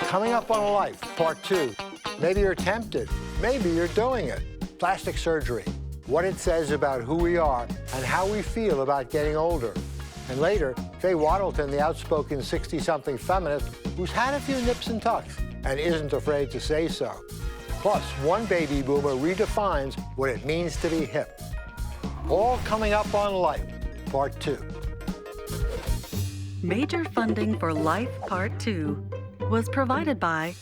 Coming up on Life, Part 2. Maybe you're tempted. Maybe you're doing it. Plastic surgery. What it says about who we are and how we feel about getting older. And later, Faye Waddleton, the outspoken 60-something feminist who's had a few nips and tucks and isn't afraid to say so. Plus, one baby boomer redefines what it means to be hip. All coming up on Life, Part 2. Major funding for Life Part 2 was provided by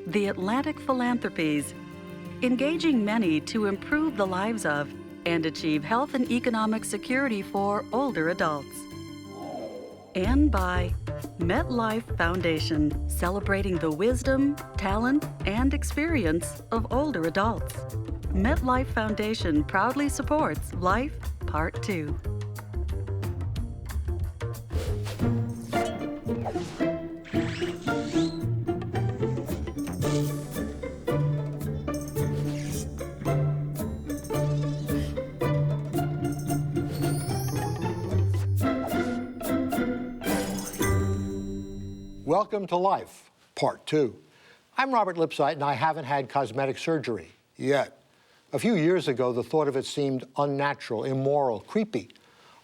the Atlantic Philanthropies, engaging many to improve the lives of and achieve health and economic security for older adults. And by MetLife Foundation, celebrating the wisdom, talent, and experience of older adults. MetLife Foundation proudly supports Life Part 2. Welcome to Life, Part 2. I'm Robert Lipsyte, and I haven't had cosmetic surgery yet. A few years ago, the thought of it seemed unnatural, immoral, creepy,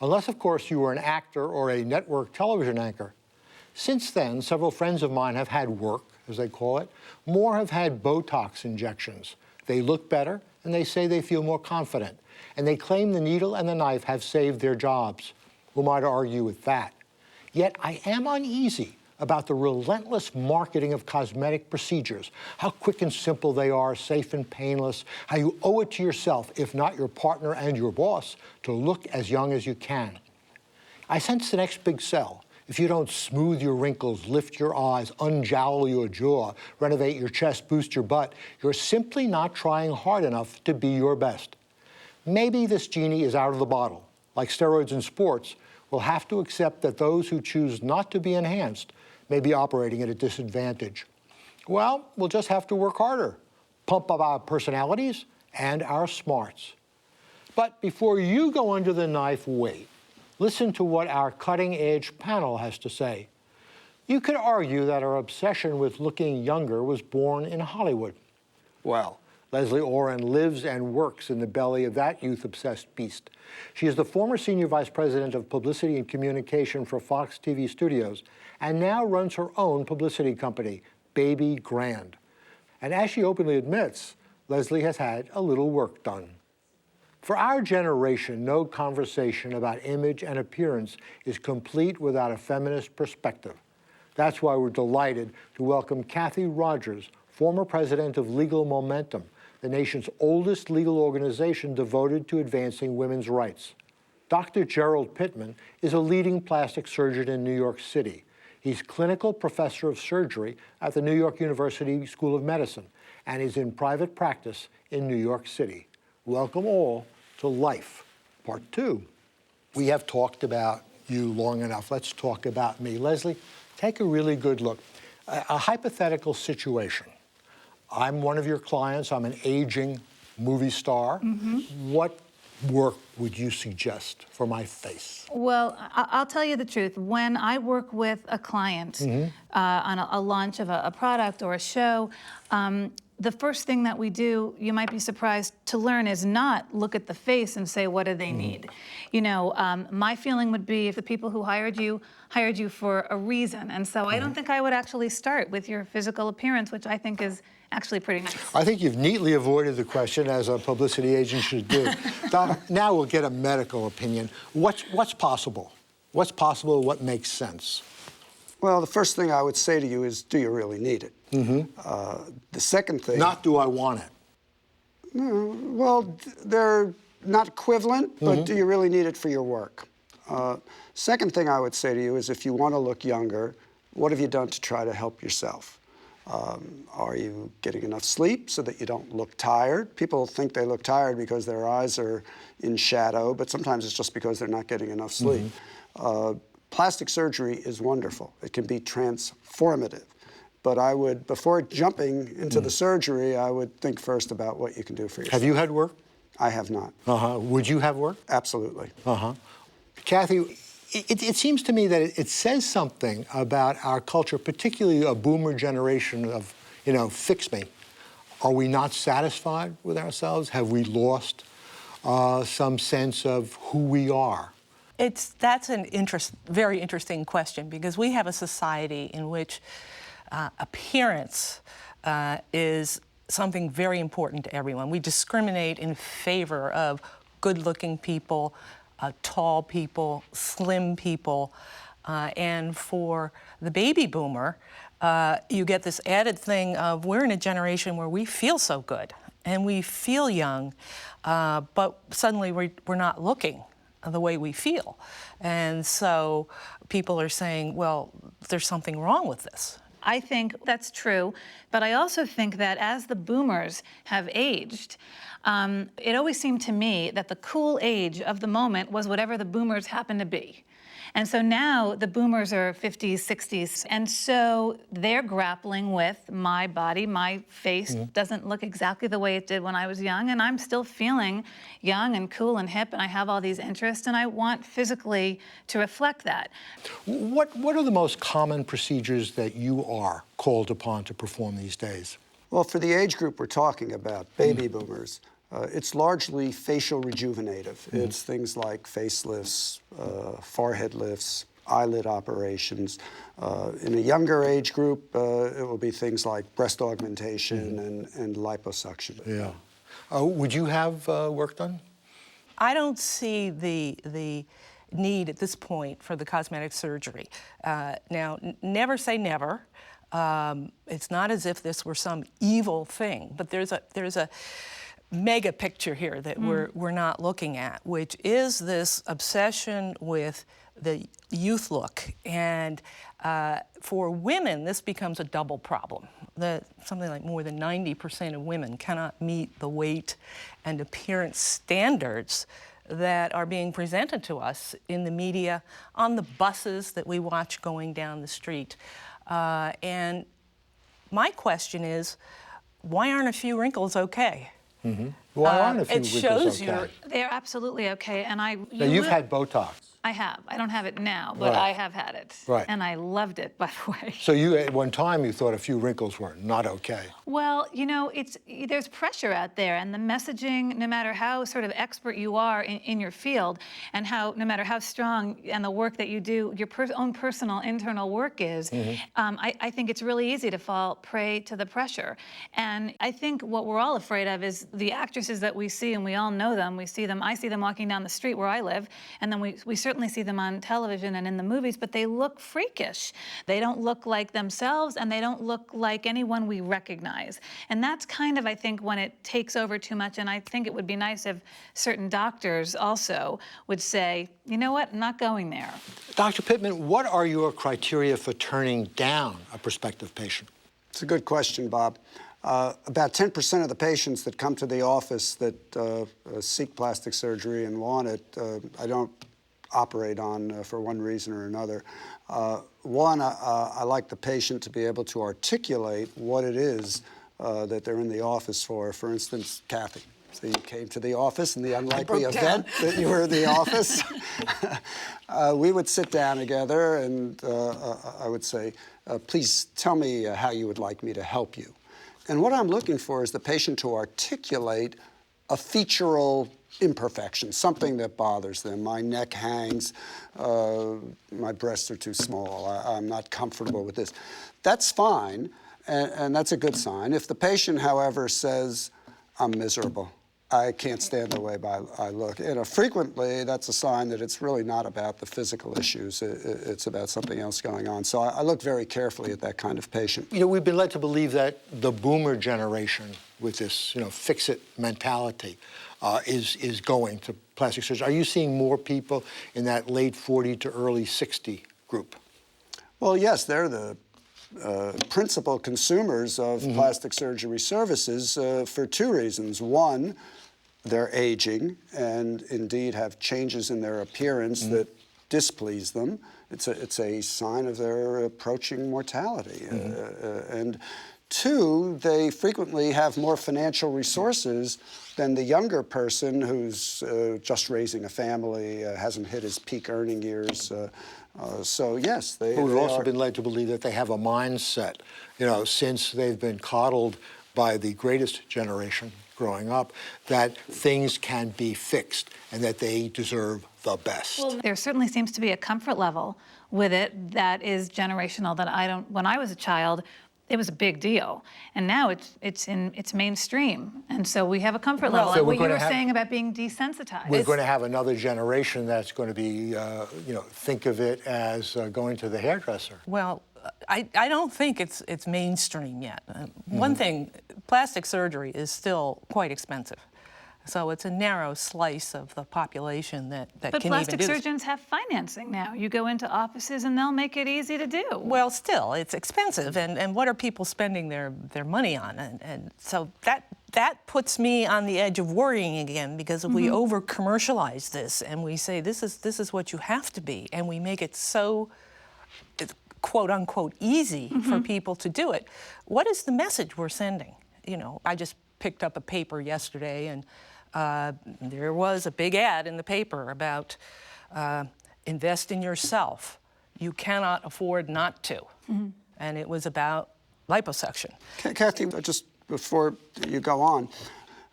unless, of course, you were an actor or a network television anchor. Since then, several friends of mine have had work, as they call it. More have had Botox injections. They look better, and they say they feel more confident. And they claim the needle and the knife have saved their jobs. Who am I to argue with that? Yet I am uneasy about the relentless marketing of cosmetic procedures, how quick and simple they are, safe and painless, how you owe it to yourself, if not your partner and your boss, to look as young as you can. I sense the next big sell. If you don't smooth your wrinkles, lift your eyes, unjowl your jaw, renovate your chest, boost your butt, you're simply not trying hard enough to be your best. Maybe this genie is out of the bottle. Like steroids in sports, we'll have to accept that those who choose not to be enhanced may be operating at a disadvantage. Well, we'll just have to work harder, pump up our personalities and our smarts. But before you go under the knife, wait. Listen to what our cutting-edge panel has to say. You could argue that our obsession with looking younger was born in Hollywood. Well, Leslie Oren lives and works in the belly of that youth-obsessed beast. She is the former senior vice president of publicity and communication for Fox TV Studios and now runs her own publicity company, Baby Grand. And as she openly admits, Leslie has had a little work done. For our generation, no conversation about image and appearance is complete without a feminist perspective. That's why we're delighted to welcome Kathy Rogers, former president of Legal Momentum, the nation's oldest legal organization devoted to advancing women's rights. Dr. Gerald Pittman is a leading plastic surgeon in New York City. He's clinical professor of surgery at the New York University School of Medicine and is in private practice in New York City. Welcome all to Life, Part 2. We have talked about you long enough. Let's talk about me. Leslie, take a really good look. A hypothetical situation. I'm one of your clients. I'm an aging movie star. What work would you suggest for my face? Well, I'll tell you the truth. When I work with a client on a launch of a product or a show, the first thing that we do, you might be surprised to learn, is not look at the face and say, what do they need? You know, my feeling would be if the people who hired you for a reason. And so I don't think I would actually start with your physical appearance, which I think is actually pretty nice. I think you've neatly avoided the question, as a publicity agent should do. Now we'll get a medical opinion. What's possible? What's possible? What makes sense? Well, the first thing I would say to you is, do you really need it? The second thing... Not do I want it? Well, they're not equivalent, but do you really need it for your work? Second thing I would say to you is, if you want to look younger, what have you done to try to help yourself? Are you getting enough sleep so that you don't look tired? People think they look tired because their eyes are in shadow, but sometimes it's just because they're not getting enough sleep. Plastic surgery is wonderful. It can be transformative. But I would, before jumping into the surgery, I would think first about what you can do for yourself. Have you had work? I have not. Would you have work? Absolutely. Kathy, It seems to me that it says something about our culture, particularly a boomer generation of, fix me. Are we not satisfied with ourselves? Have we lost some sense of who we are? That's an very interesting question, because we have a society in which appearance is something very important to everyone. We discriminate in favor of good-looking people, tall people, slim people, and for the baby boomer, you get this added thing of we're in a generation where we feel so good and we feel young, but suddenly we're not looking the way we feel. And so people are saying, well, there's something wrong with this. I think that's true, but I also think that as the boomers have aged, it always seemed to me that the cool age of the moment was whatever the boomers happened to be. And so now the boomers are 50s, 60s, and so they're grappling with my body, my face doesn't look exactly the way it did when I was young, and I'm still feeling young and cool and hip, and I have all these interests, and I want physically to reflect that. What are the most common procedures that you are called upon to perform these days? Well, for the age group we're talking about, baby boomers, it's largely facial rejuvenative. It's things like facelifts, forehead lifts, eyelid operations. In a younger age group, it will be things like breast augmentation and liposuction. Yeah. Would you have work done? I don't see the need at this point for the cosmetic surgery. Now, never say never. It's not as if this were some evil thing, but there's a mega picture here that we're not looking at, which is this obsession with the youth look. And for women, this becomes a double problem. Something like more than 90% of women cannot meet the weight and appearance standards that are being presented to us in the media, on the buses that we watch going down the street. And my question is, why aren't a few wrinkles okay? Why aren't a few It wrinkles shows okay? They're absolutely okay, and Now, you've had Botox. I have. I don't have it now, but Right. I have had it. Right. And I loved it, by the way. So you, at one time, you thought a few wrinkles were not okay. Well, there's pressure out there, and the messaging, no matter how sort of expert you are in your field, and no matter how strong and the work that you do, your own personal internal work is, I think it's really easy to fall prey to the pressure. And I think what we're all afraid of is the actresses that we see, and we all know them. I see them walking down the street where I live, and then we certainly see them on television and in the movies, but they look freakish. They don't look like themselves, and they don't look like anyone we recognize. And that's kind of, I think, when it takes over too much, and I think it would be nice if certain doctors also would say, you know what, I'm not going there. Dr. Pittman, what are your criteria for turning down a prospective patient? It's a good question, Bob. About 10% of the patients that come to the office that seek plastic surgery and want it, I don't operate on for one reason or another. One, I like the patient to be able to articulate what it is that they're in the office for. For instance, Kathy. So you came to the office in the unlikely event that you were in the office. We would sit down together and I would say, please tell me how you would like me to help you. And what I'm looking for is the patient to articulate a featural imperfection, something that bothers them. My neck hangs, my breasts are too small, I'm not comfortable with this. That's fine, and that's a good sign. If the patient, however, says, I'm miserable, I can't stand the way I look, frequently that's a sign that it's really not about the physical issues, it's about something else going on. So I look very carefully at that kind of patient. We've been led to believe that the boomer generation with this, fix-it mentality is going to plastic surgery. Are you seeing more people in that late 40 to early 60 group? Well, yes, they're the principal consumers of plastic surgery services for two reasons. One, they're aging and indeed have changes in their appearance that displease them. It's a sign of their approaching mortality. And Two, they frequently have more financial resources than the younger person who's just raising a family, hasn't hit his peak earning years. So yes, Who've also been led to believe that they have a mindset, since they've been coddled by the greatest generation growing up, that things can be fixed and that they deserve the best. Well, there certainly seems to be a comfort level with it that is generational that when I was a child, it was a big deal. And now it's mainstream. And so we have a comfort level. So Like we're what you gonna were have- saying about being desensitized. We're going to have another generation that's going to be, think of it as going to the hairdresser. Well, I don't think it's mainstream yet. One thing, plastic surgery is still quite expensive. So it's a narrow slice of the population that But can even plastic do this. surgeons have financing now. You go into offices and they'll make it easy to do. Well, still, it's expensive, and what are people spending their money on? And so that puts me on the edge of worrying again, because if we over-commercialize this and we say this is what you have to be, and we make it so quote-unquote easy for people to do it, what is the message we're sending? I just picked up a paper yesterday, and there was a big ad in the paper about invest in yourself. You cannot afford not to. And it was about liposuction. Kathy, just before you go on,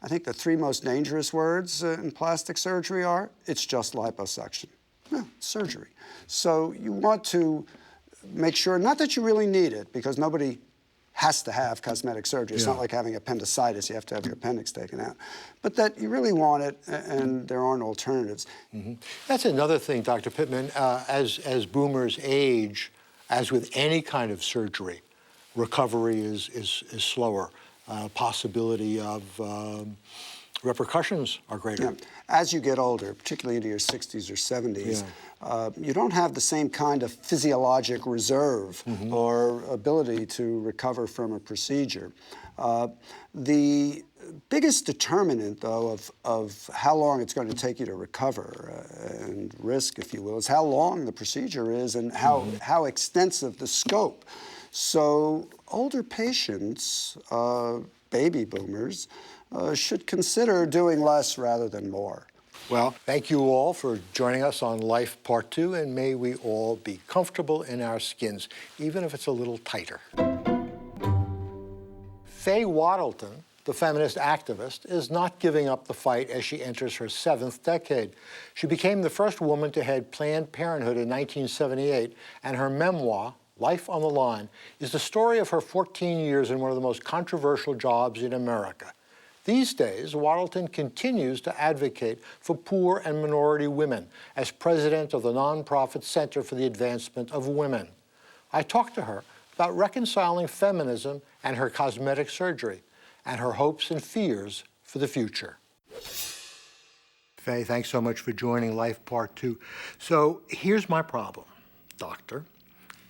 I think the three most dangerous words in plastic surgery are, it's just liposuction. No, surgery. So you want to make sure, not that you really need it, because nobody has to have cosmetic surgery. It's not like having appendicitis, you have to have your appendix taken out. But that you really want it, and there aren't alternatives. That's another thing, Dr. Pittman. As boomers age, as with any kind of surgery, recovery is slower. Possibility of repercussions are greater. Yeah. As you get older, particularly into your 60s or 70s, you don't have the same kind of physiologic reserve or ability to recover from a procedure. The biggest determinant, though, of how long it's going to take you to recover and risk, if you will, is how long the procedure is and how extensive the scope. So older patients, baby boomers, should consider doing less rather than more. Well, thank you all for joining us on Life Part 2, and may we all be comfortable in our skins, even if it's a little tighter. Faye Waddleton, the feminist activist, is not giving up the fight as she enters her 7th decade. She became the first woman to head Planned Parenthood in 1978, and her memoir, Life on the Line, is the story of her 14 years in one of the most controversial jobs in America. These days, Waddleton continues to advocate for poor and minority women as president of the nonprofit Center for the Advancement of Women. I talked to her about reconciling feminism and her cosmetic surgery, and her hopes and fears for the future. Faye, thanks so much for joining Life Part 2. So here's my problem, doctor.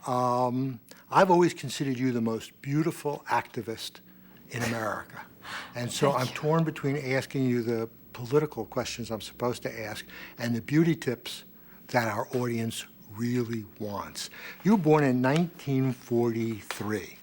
I've always considered you the most beautiful activist in America. And so I'm torn between asking you the political questions I'm supposed to ask and the beauty tips that our audience really wants. You were born in 1943.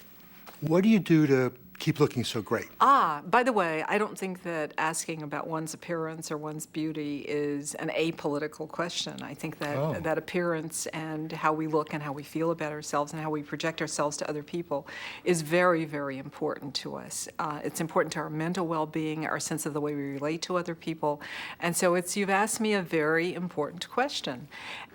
What do you do to keep looking so great? By the way, I don't think that asking about one's appearance or one's beauty is an apolitical question. I think that that appearance and how we look and how we feel about ourselves and how we project ourselves to other people is very, very important to us. It's important to our mental well-being, our sense of the way we relate to other people. And so you've asked me a very important question.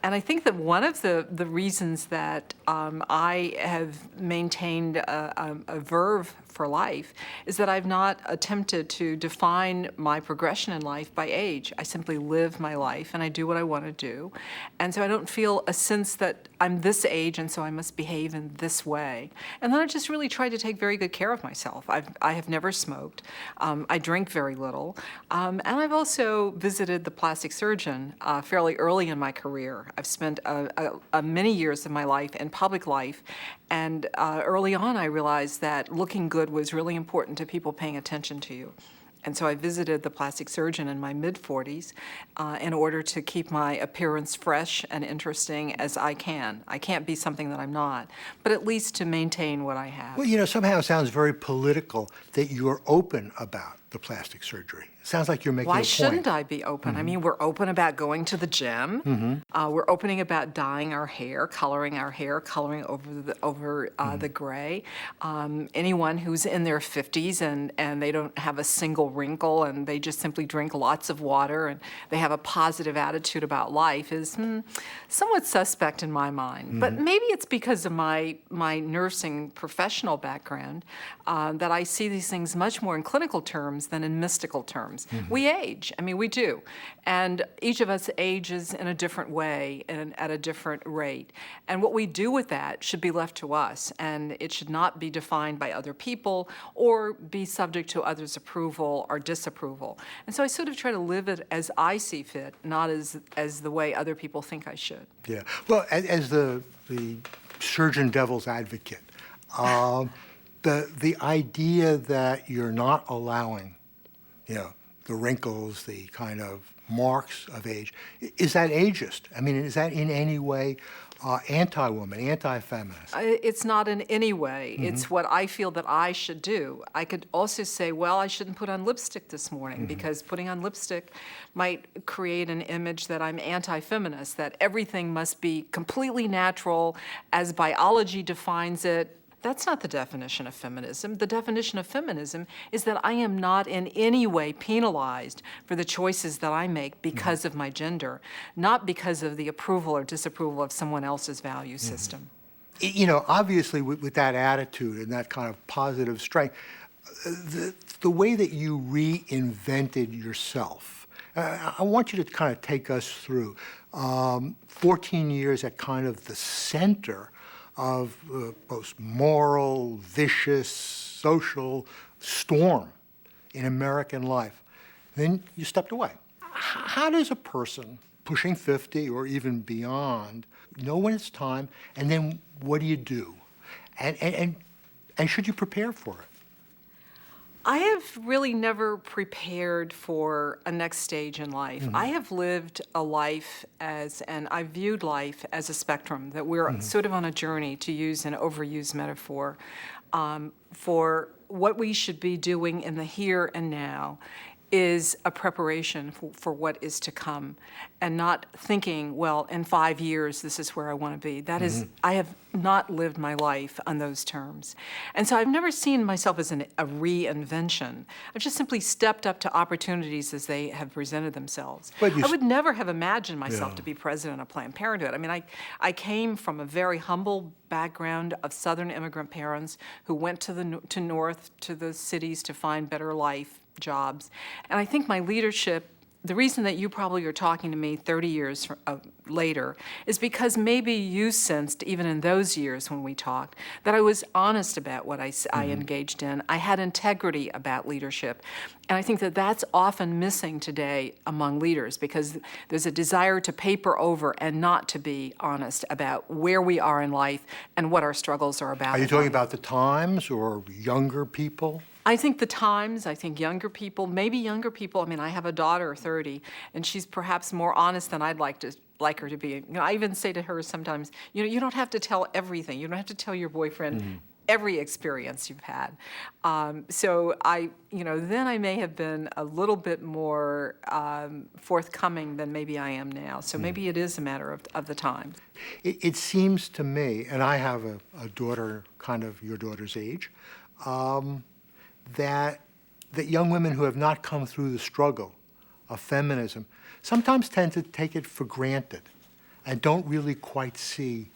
And I think that one of the reasons that I have maintained a verve for life is that I've not attempted to define my progression in life by age. I simply live my life and I do what I want to do. And so I don't feel a sense that I'm this age and so I must behave in this way. And then I just really tried to take very good care of myself. I have never smoked. I drink very little. And I've also visited the plastic surgeon fairly early in my career. I've spent many years of my life in public life. And early on, I realized that looking good was really important to people paying attention to you. And so I visited the plastic surgeon in my mid-40s in order to keep my appearance fresh and interesting as I can. I can't be something that I'm not, but at least to maintain what I have. Well, somehow it sounds very political that you're open about the plastic surgery. It sounds like you're making a Why point. shouldn't I be open? I mean, we're open about going to the gym. We're opening about dyeing our hair, coloring over the gray. Anyone who's in their 50s and they don't have a single wrinkle and they just simply drink lots of water and they have a positive attitude about life is somewhat suspect in my mind. But maybe it's because of my nursing professional background that I see these things much more in clinical terms than in mystical terms. We age. I mean, we do. And each of us ages in a different way and at a different rate. And what we do with that should be left to us. And it should not be defined by other people or be subject to others' approval or disapproval. And so I sort of try to live it as I see fit, not as the way other people think I should. Yeah. Well, as the surgeon devil's advocate, the idea that you're not allowing, the wrinkles, the kind of marks of age, is that ageist? I mean, is that in any way anti-woman, anti-feminist? It's not in any way. It's what I feel that I should do. I could also say, well, I shouldn't put on lipstick this morning because putting on lipstick might create an image that I'm anti-feminist, that everything must be completely natural as biology defines it. That's not the definition of feminism. The definition of feminism is that I am not in any way penalized for the choices that I make because of my gender, not because of the approval or disapproval of someone else's value system. Obviously with that attitude and that kind of positive strength, the way that you reinvented yourself, I want you to kind of take us through 14 years at kind of the center of the most moral, vicious, social storm in American life. Then you stepped away. How does a person pushing 50 or even beyond know when it's time, and then what do you do? And should you prepare for it? I have really never prepared for a next stage in life. I have lived a life and I viewed life as a spectrum, that we're sort of on a journey, to use an overused metaphor, for what we should be doing in the here and now is a preparation for what is to come, and not thinking, well, in 5 years, this is where I want to be. That is, I have not lived my life on those terms. And so I've never seen myself as a reinvention. I've just simply stepped up to opportunities as they have presented themselves. I would never have imagined myself to be president of Planned Parenthood. I mean, I came from a very humble background of Southern immigrant parents who went to north, to the cities to find better life, jobs. And I think my leadership, the reason that you probably are talking to me 30 years later is because maybe you sensed, even in those years when we talked, that I was honest about what I engaged in. I had integrity about leadership. And I think that that's often missing today among leaders, because there's a desire to paper over and not to be honest about where we are in life and what our struggles are about. Are you talking about the Times or younger people? I think the Times, I think younger people, maybe younger people. I mean, I have a daughter, 30, and she's perhaps more honest than I'd like her to be. I even say to her sometimes, you don't have to tell everything. You don't have to tell your boyfriend every experience you've had. So then I may have been a little bit more forthcoming than maybe I am now. So maybe it is a matter of the time. It seems to me, and I have a daughter kind of your daughter's age, that young women who have not come through the struggle of feminism sometimes tend to take it for granted and don't really quite see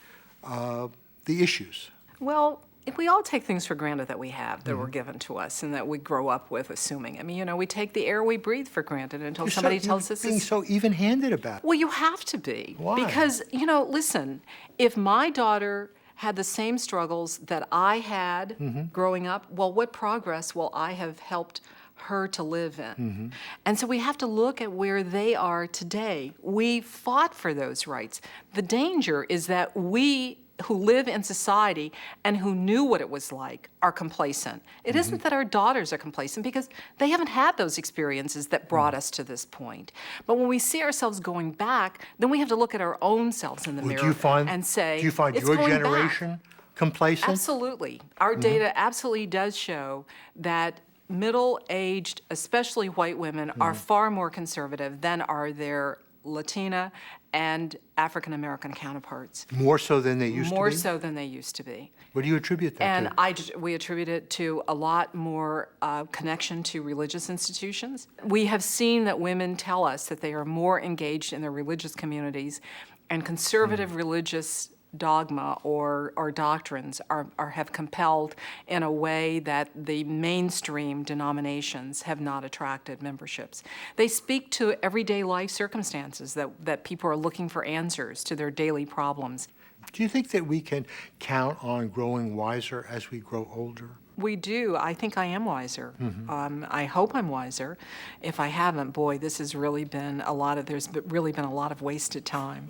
the issues. Well, if we all take things for granted that we have, that were given to us, and that we grow up with assuming. I mean, we take the air we breathe for granted until somebody tells us being so even-handed about it. Well, you have to be. Why? Because, listen, if my daughter had the same struggles that I had growing up, well, what progress will I have helped her to live in? And so we have to look at where they are today. We fought for those rights. The danger is that we who live in society and who knew what it was like are complacent. It isn't that our daughters are complacent because they haven't had those experiences that brought us to this point. But when we see ourselves going back, then we have to look at our own selves in the mirror and say, do you find it's your going generation back. complacent? Absolutely. Our data absolutely does show that middle-aged, especially white women, are far more conservative than are their Latina and African American counterparts. More so than they used to be? More so than they used to be. What do you attribute that to? We attribute it to a lot more connection to religious institutions. We have seen that women tell us that they are more engaged in their religious communities, and conservative religious dogma or doctrines have compelled in a way that the mainstream denominations have not attracted memberships. They speak to everyday life circumstances that people are looking for answers to their daily problems. Do you think that we can count on growing wiser as we grow older? We do. I think I am wiser. I hope I'm wiser. If I haven't, boy, this has really been there's really been a lot of wasted time.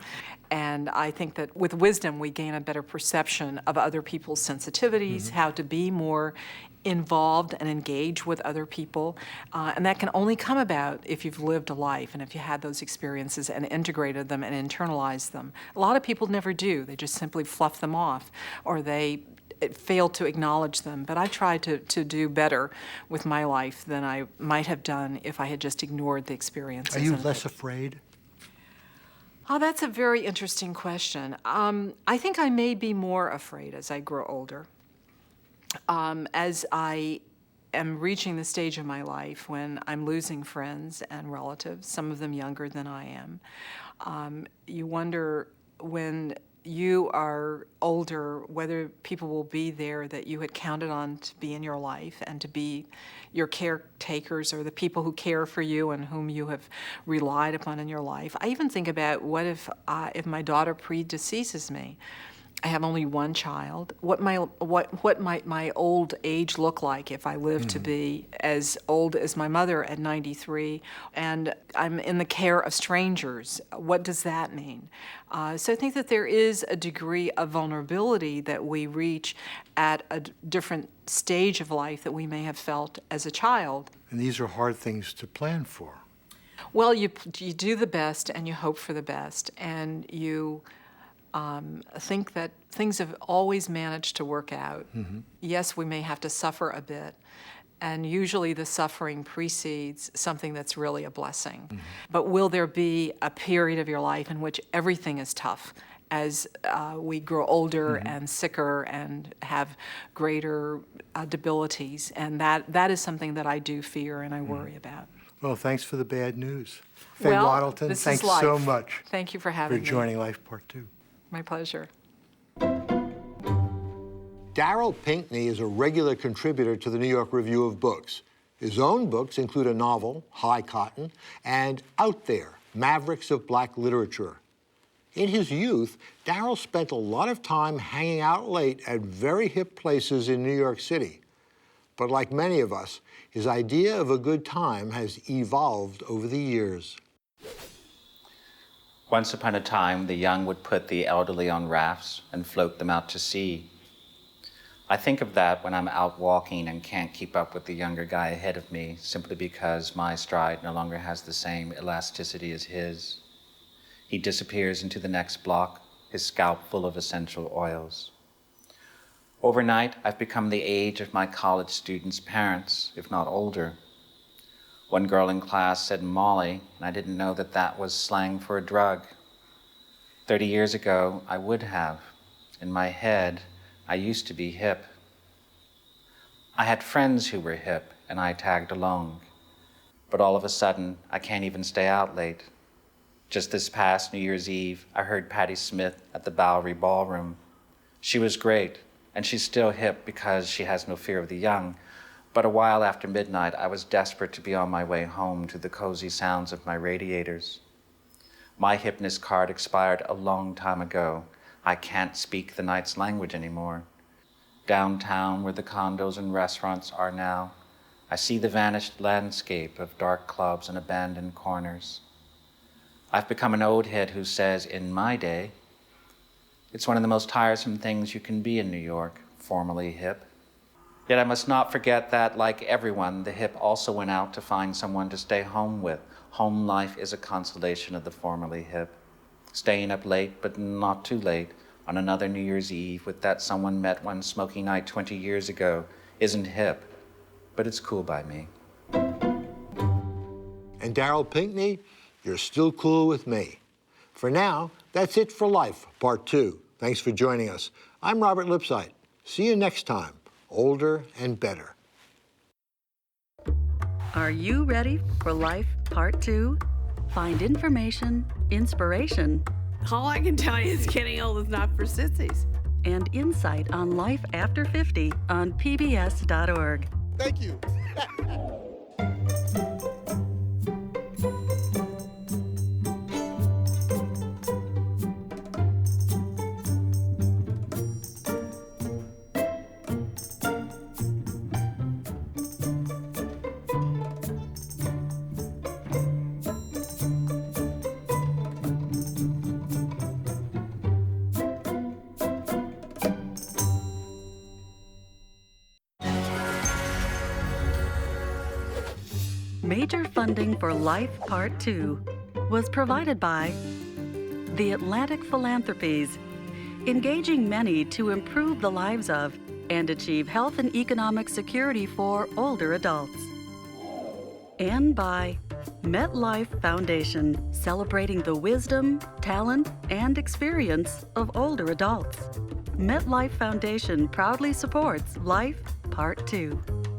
And I think that with wisdom, we gain a better perception of other people's sensitivities, how to be more involved and engage with other people. And that can only come about if you've lived a life and if you had those experiences and integrated them and internalized them. A lot of people never do. They just simply fluff them off, or they fail to acknowledge them. But I try to do better with my life than I might have done if I had just ignored the experiences. Are you less afraid? Oh, that's a very interesting question. I think I may be more afraid as I grow older. As I am reaching the stage of my life when I'm losing friends and relatives, some of them younger than I am, you wonder when you are older whether people will be there that you had counted on to be in your life and to be your caretakers or the people who care for you and whom you have relied upon in your life. I even think about what if my daughter predeceases me. I have only one child. What might my old age look like if I live to be as old as my mother at 93, and I'm in the care of strangers? What does that mean? So I think that there is a degree of vulnerability that we reach at a different stage of life that we may have felt as a child. And these are hard things to plan for. Well, you do the best and you hope for the best, and you think that things have always managed to work out. Yes, we may have to suffer a bit, and usually the suffering precedes something that's really a blessing. But will there be a period of your life in which everything is tough as we grow older and sicker and have greater debilities? And that is something that I do fear and I worry about. Well, thanks for the bad news. Faye Wattleton, this thanks is life. so much Thank you for having me. joining Life Part 2. My pleasure. Darryl Pinckney is a regular contributor to the New York Review of Books. His own books include a novel, High Cotton, and Out There, Mavericks of Black Literature. In his youth, Darryl spent a lot of time hanging out late at very hip places in New York City. But like many of us, his idea of a good time has evolved over the years. Once upon a time, the young would put the elderly on rafts and float them out to sea. I think of that when I'm out walking and can't keep up with the younger guy ahead of me simply because my stride no longer has the same elasticity as his. He disappears into the next block, his scalp full of essential oils. Overnight, I've become the age of my college students' parents, if not older. One girl in class said Molly, and I didn't know that that was slang for a drug. 30 years ago, I would have. In my head, I used to be hip. I had friends who were hip, and I tagged along. But all of a sudden, I can't even stay out late. Just this past New Year's Eve, I heard Patti Smith at the Bowery Ballroom. She was great, and she's still hip because she has no fear of the young. But a while after midnight, I was desperate to be on my way home to the cozy sounds of my radiators. My hipness card expired a long time ago. I can't speak the night's language anymore. Downtown, where the condos and restaurants are now, I see the vanished landscape of dark clubs and abandoned corners. I've become an old head who says, in my day, It's one of the most tiresome things you can be in New York, formerly hip. Yet I must not forget that, like everyone, the hip also went out to find someone to stay home with. Home life is a consolation of the formerly hip. Staying up late, but not too late, on another New Year's Eve with that someone met one smoky night 20 years ago isn't hip, but it's cool by me. And Daryl Pinckney, you're still cool with me. For now, that's it for Life, Part 2. Thanks for joining us. I'm Robert Lipsyte. See you next time, older and better. Are you ready for Life Part 2? Find information, inspiration, All I can tell you is getting old is not for sissies. and insight on life after 50 on pbs.org. Thank you. Major funding for Life Part 2 was provided by the Atlantic Philanthropies, engaging many to improve the lives of and achieve health and economic security for older adults. And by MetLife Foundation, celebrating the wisdom, talent, and experience of older adults. MetLife Foundation proudly supports Life Part 2.